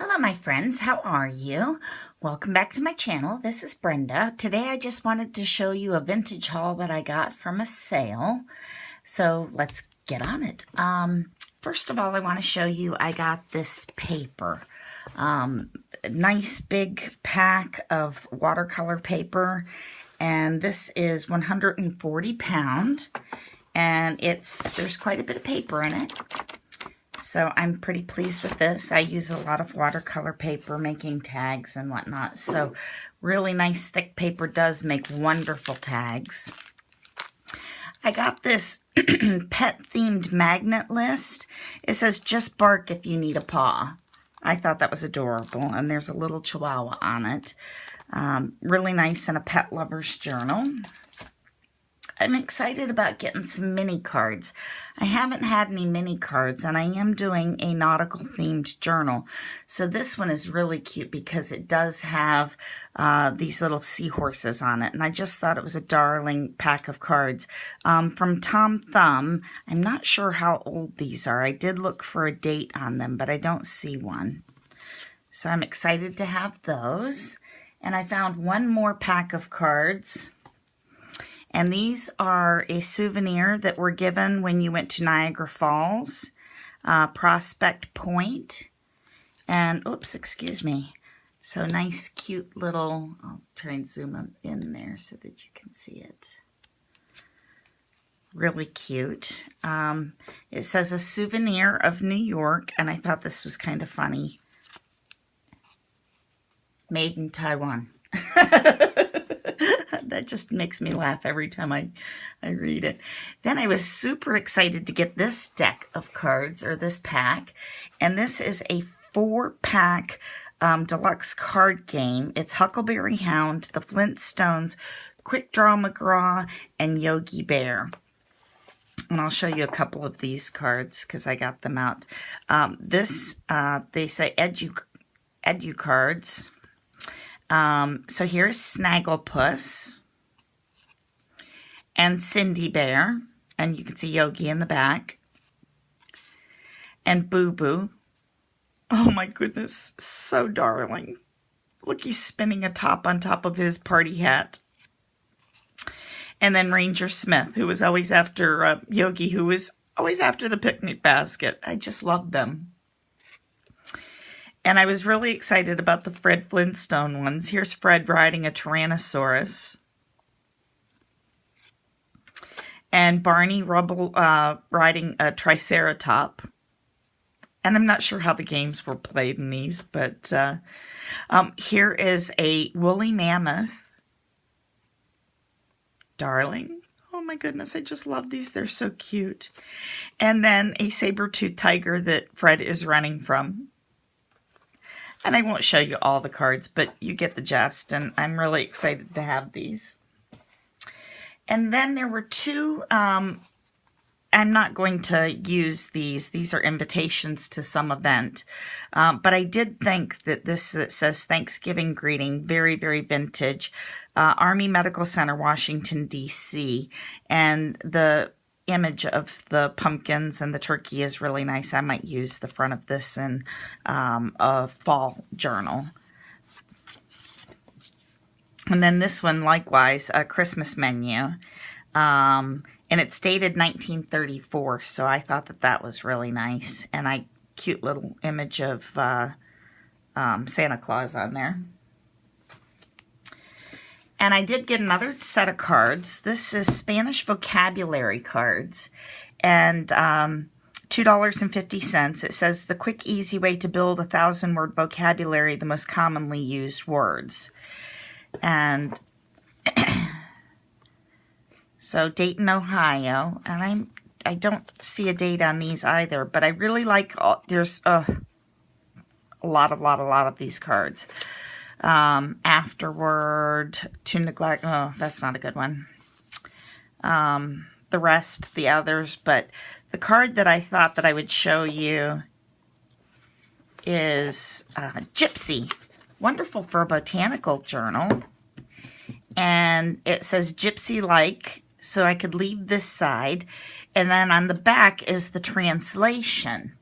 Hello my friends, how are you? Welcome back to my channel. This is Brenda. Today I just wanted to show you a vintage haul that I got from a sale. So let's get on it. First of all, I want to show you I got this paper. Nice big pack of watercolor paper, and this is 140 pound, and there's quite a bit of paper in it. So I'm pretty pleased with this. I use a lot of watercolor paper making tags and whatnot. So really nice thick paper does make wonderful tags. I got this pet themed magnet list. It says just bark if you need a paw. I thought that was adorable, and there's a little chihuahua on it. Really nice in a pet lover's journal. I'm excited about getting some mini cards. I haven't had any mini cards, and I am doing a nautical themed journal. So this one is really cute because it does have these little seahorses on it. And I just thought it was a darling pack of cards. From Tom Thumb. I'm not sure how old these are. I did look for a date on them, but I don't see one. So I'm excited to have those. And I found one more pack of cards. And these are a souvenir that were given when you went to Niagara Falls, Prospect Point. And, oops, excuse me. So nice, cute little, I'll try and zoom them in there so that you can see it. Really cute. It says a souvenir of New York, and I thought this was kind of funny. Made in Taiwan. That just makes me laugh every time I read it. Then I was super excited to get this deck of cards, or this pack. And this is a 4-pack deluxe card game. It's Huckleberry Hound, the Flintstones, Quick Draw McGraw, and Yogi Bear. And I'll show you a couple of these cards because I got them out. They say edu cards. So here's Snagglepuss and Cindy Bear, and you can see Yogi in the back, and Boo Boo. Oh my goodness, so darling. Look, he's spinning a top on top of his party hat. And then Ranger Smith, who was always after Yogi, who was always after the picnic basket. I just loved them. And I was really excited about the Fred Flintstone ones. Here's Fred riding a Tyrannosaurus. And Barney Rubble riding a Triceratop. And I'm not sure how the games were played in these, but here is a woolly mammoth. Darling. Oh my goodness, I just love these. They're so cute. And then a saber-toothed tiger that Fred is running from. And I won't show you all the cards, but you get the gist, and I'm really excited to have these. And then there were two, I'm not going to use these. These are invitations to some event. But I did think that this says Thanksgiving greeting, very, very vintage. Army Medical Center, Washington, D.C. And the image of the pumpkins and the turkey is really nice. I might use the front of this in a fall journal. And then this one, likewise, a Christmas menu. And it's dated 1934, so I thought that that was really nice. And cute little image of Santa Claus on there. And I did get another set of cards. This is Spanish vocabulary cards. And $2.50. It says the quick, easy way to build a 1,000-word vocabulary, the most commonly used words. And so Dayton, Ohio. And I don't see a date on these either. But I really like, there's a lot of these cards. Afterward, to neglect, oh, that's not a good one. The rest, the others, but the card that I thought that I would show you is Gypsy. Wonderful for a botanical journal. And it says Gypsy-like, so I could leave this side. And then on the back is the translation.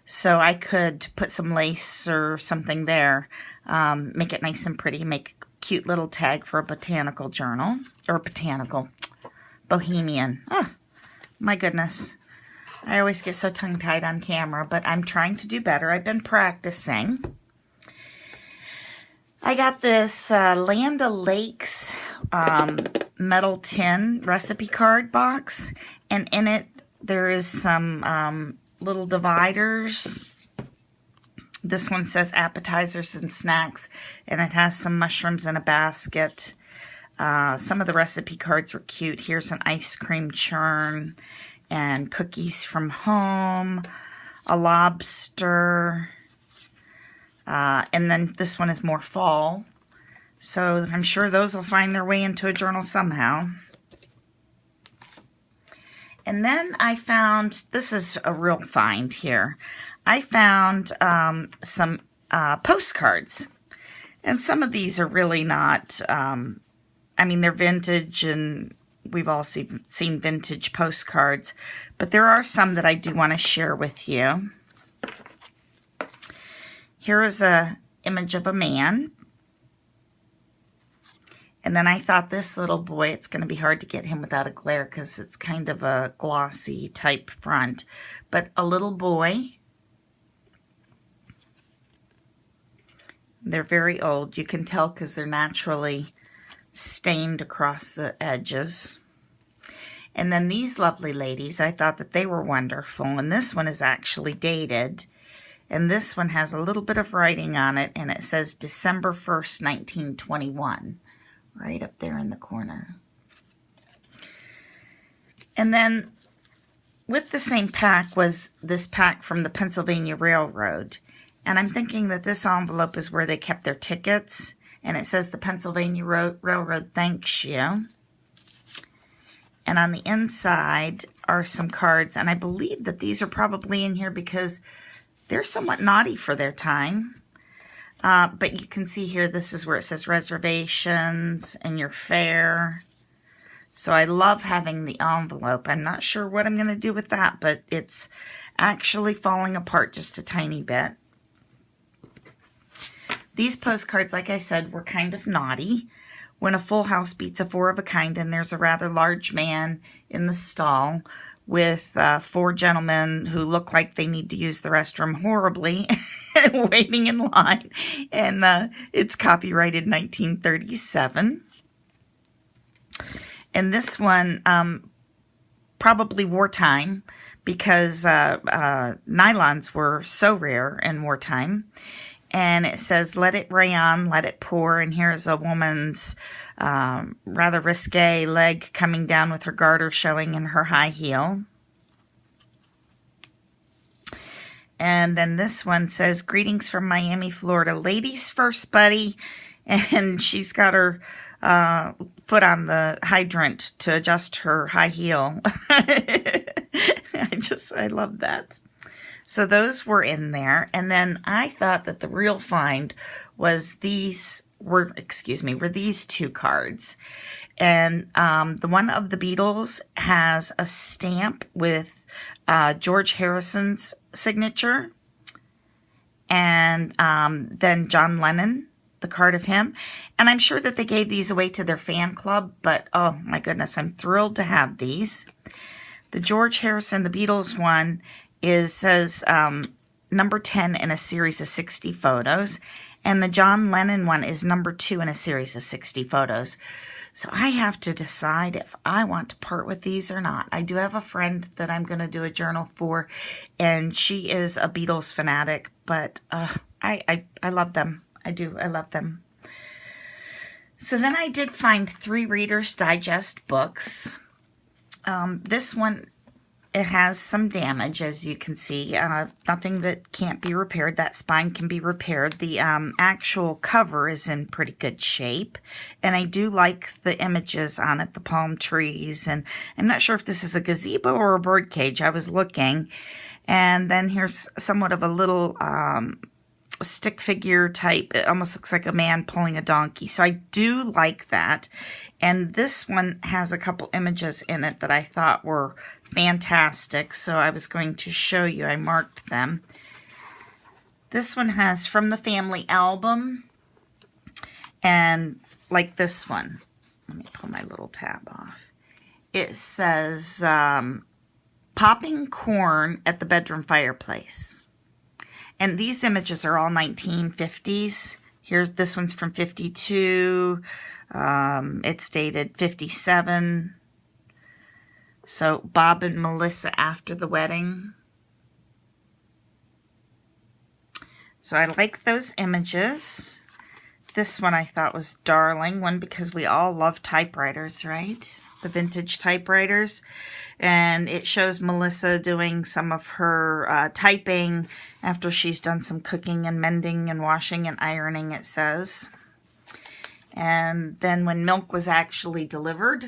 so I could put some lace or something there, make it nice and pretty, make a cute little tag for a botanical journal, or bohemian. Oh, my goodness. I always get so tongue-tied on camera, but I'm trying to do better. I've been practicing. I got this Land O'Lakes metal tin recipe card box, and in it there is some little dividers. This one says appetizers and snacks, and it has some mushrooms in a basket. Some of the recipe cards were cute. Here's an ice cream churn and cookies from home, a lobster, and then this one is more fall. So I'm sure those will find their way into a journal somehow. And then I found, this is a real find here. I found some postcards. And some of these are really not, I mean, they're vintage, and we've all seen vintage postcards. But there are some that I do want to share with you. Here is an image of a man. And then I thought this little boy, it's going to be hard to get him without a glare because it's kind of a glossy type front. But a little boy. They're very old. You can tell because they're naturally stained across the edges. And then these lovely ladies, I thought that they were wonderful. And this one is actually dated. And this one has a little bit of writing on it. And it says December 1st, 1921. Right up there in the corner. And then with the same pack was this pack from the Pennsylvania Railroad. And I'm thinking that this envelope is where they kept their tickets. And it says the Pennsylvania Railroad thanks you. And on the inside are some cards. And I believe that these are probably in here because they're somewhat naughty for their time. But you can see here, this is where it says reservations and your fare. So I love having the envelope. I'm not sure what I'm going to do with that, but it's actually falling apart just a tiny bit. These postcards, like I said, were kind of naughty. When a full house beats a four of a kind, and there's a rather large man in the stall with 4 gentlemen who look like they need to use the restroom horribly, waiting in line. And it's copyrighted 1937. And this one, probably wartime, because nylons were so rare in wartime. And it says, let it rayon, let it pour. And here's a woman's rather risque leg coming down with her garter showing in her high heel. And then this one says, greetings from Miami, Florida. Ladies first, buddy. And she's got her foot on the hydrant to adjust her high heel. I love that. So those were in there. And then I thought that the real find was these 2 cards. And the one of the Beatles has a stamp with George Harrison's signature. And then John Lennon, the card of him. And I'm sure that they gave these away to their fan club. But oh my goodness, I'm thrilled to have these. The George Harrison, the Beatles one, says number 10 in a series of 60 photos. And the John Lennon one is number 2 in a series of 60 photos. So I have to decide if I want to part with these or not. I do have a friend that I'm going to do a journal for, and she is a Beatles fanatic, but I love them. I do. I love them. So then I did find 3 Reader's Digest books. This one, it has some damage, as you can see. Nothing that can't be repaired. That spine can be repaired. The actual cover is in pretty good shape. And I do like the images on it, the palm trees. And I'm not sure if this is a gazebo or a bird cage. I was looking. And then here's somewhat of a little stick figure type. It almost looks like a man pulling a donkey. So I do like that. And this one has a couple images in it that I thought were fantastic. So I was going to show you. I marked them. This one has From the Family Album, and like this one, let me pull my little tab off. It says, popping corn at the bedroom fireplace. And these images are all 1950s. This one's from 52. It's dated 57. So Bob and Melissa after the wedding. So I like those images. This one I thought was darling. One, because we all love typewriters, right? The vintage typewriters. And it shows Melissa doing some of her typing after she's done some cooking and mending and washing and ironing, it says. And then when milk was actually delivered,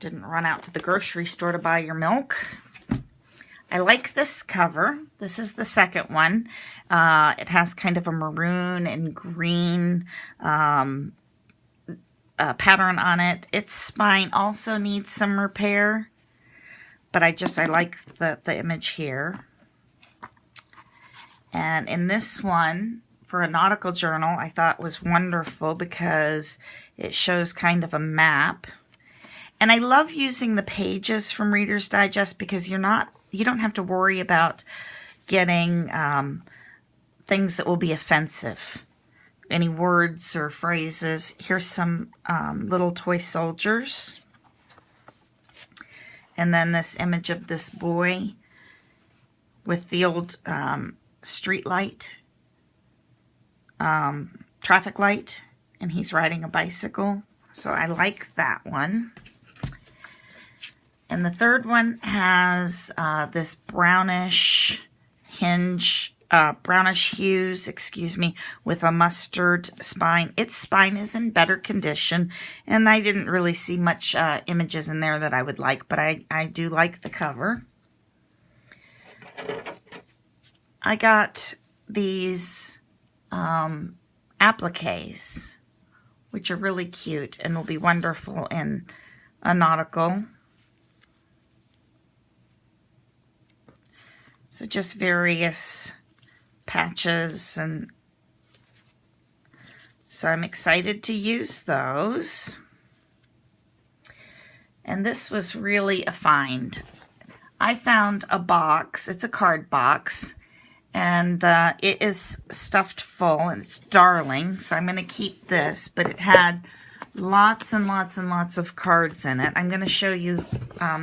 didn't run out to the grocery store to buy your milk. I like this cover. This is the second one. It has kind of a maroon and green pattern on it. Its spine also needs some repair, but I like the image here. And in this one, for a nautical journal, I thought was wonderful because it shows kind of a map. And I love using the pages from Reader's Digest because you don't have to worry about getting things that will be offensive. Any words or phrases. Here's some little toy soldiers. And then this image of this boy with the old street light, traffic light, and he's riding a bicycle. So I like that one. And the third one has this brownish hues, with a mustard spine. Its spine is in better condition, and I didn't really see much images in there that I would like, but I do like the cover. I got these appliques, which are really cute and will be wonderful in a nautical. So just various patches, and so I'm excited to use those. And this was really a find. I found a box. It's a card box, and it is stuffed full, and it's darling, so I'm going to keep this, but it had lots and lots and lots of cards in it. I'm going to show you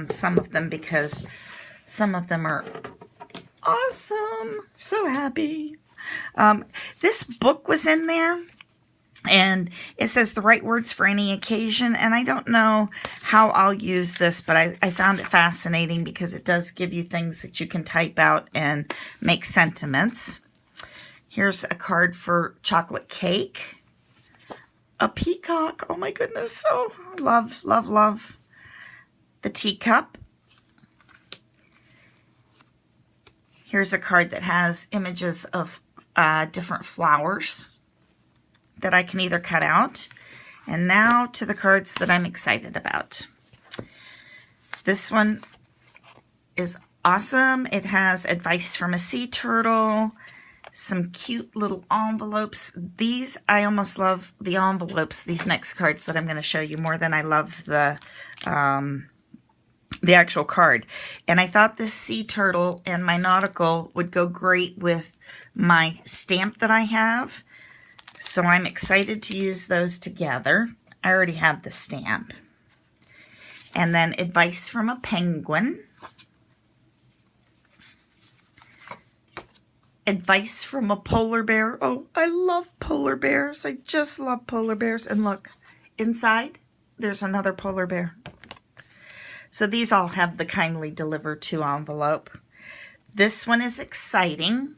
some of them because some of them are awesome. So happy. This book was in there, and it says the right words for any occasion, and I don't know how I'll use this, but I found it fascinating because it does give you things that you can type out and make sentiments. Here's a card for chocolate cake. A peacock. Oh my goodness. So love, love, love. The teacup. Here's a card that has images of different flowers that I can either cut out. And now to the cards that I'm excited about. This one is awesome. It has advice from a sea turtle, some cute little envelopes. These, I almost love the envelopes, these next cards that I'm going to show you, more than I love the actual card. And I thought this sea turtle and my nautical would go great with my stamp that I have. So I'm excited to use those together. I already have the stamp. And then advice from a penguin. Advice from a polar bear. Oh, I love polar bears. I just love polar bears. And look, inside, there's another polar bear. So these all have the kindly delivered to envelope. This one is exciting.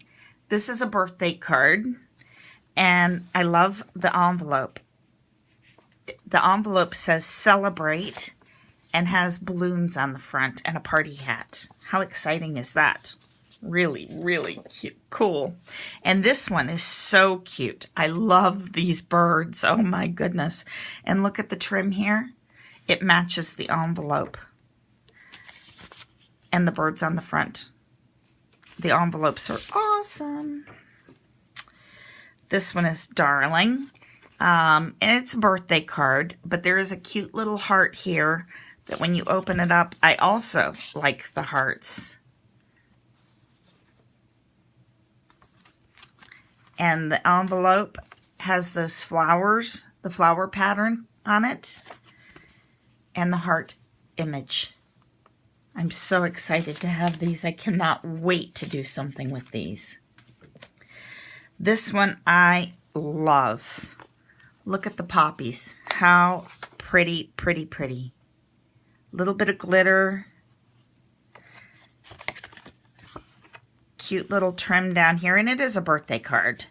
This is a birthday card, and I love the envelope. The envelope says celebrate and has balloons on the front and a party hat. How exciting is that? Really, really cute, cool. And this one is so cute. I love these birds. Oh my goodness. And look at the trim here. It matches the envelope and the birds on the front. The envelopes are awesome. This one is Darling. And it's a birthday card, but there is a cute little heart here that when you open it up, I also like the hearts. And the envelope has those flowers, the flower pattern on it, and the heart image. I'm so excited to have these. I cannot wait to do something with these. This one I love. Look at the poppies. How pretty, pretty, pretty. Little bit of glitter. Cute little trim down here. And it is a birthday card.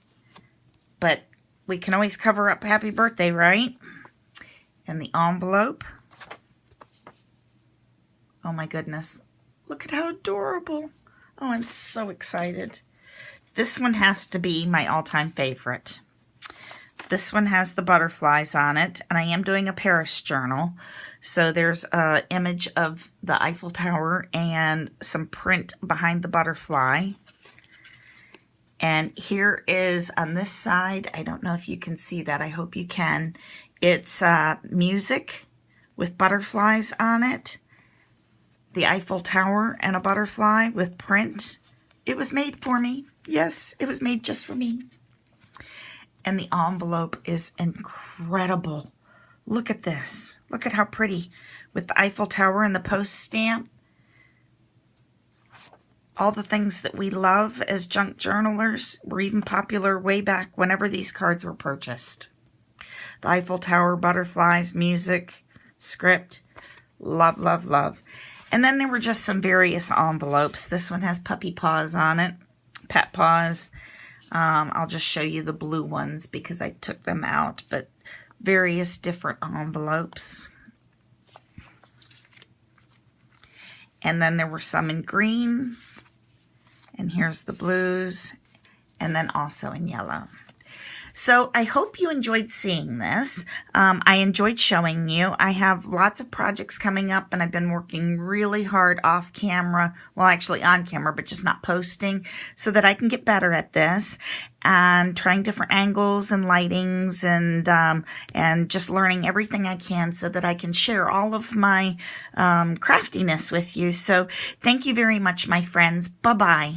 But we can always cover up happy birthday, right? And the envelope. Oh my goodness. Look at how adorable. Oh, I'm so excited. This one has to be my all-time favorite. This one has the butterflies on it, and I am doing a Paris journal. So there's an image of the Eiffel Tower and some print behind the butterfly. And here is on this side, I don't know if you can see that, I hope you can. It's music with butterflies on it. The Eiffel Tower and a butterfly with print. It was made for me. Yes, it was made just for me. And the envelope is incredible. Look at this. Look at how pretty. With the Eiffel Tower and the post stamp. All the things that we love as junk journalers were even popular way back whenever these cards were purchased. The Eiffel Tower, butterflies, music, script. Love, love, love. And then there were just some various envelopes. This one has puppy paws on it. Pet paws. I'll just show you the blue ones because I took them out. But various different envelopes. And then there were some in green. And here's the blues. And then also in yellow. So I hope you enjoyed seeing this. I enjoyed showing you. I have lots of projects coming up and I've been working really hard off camera. Well, actually on camera, but just not posting so that I can get better at this and trying different angles and lightings and just learning everything I can so that I can share all of my craftiness with you. So thank you very much, my friends. Bye-bye.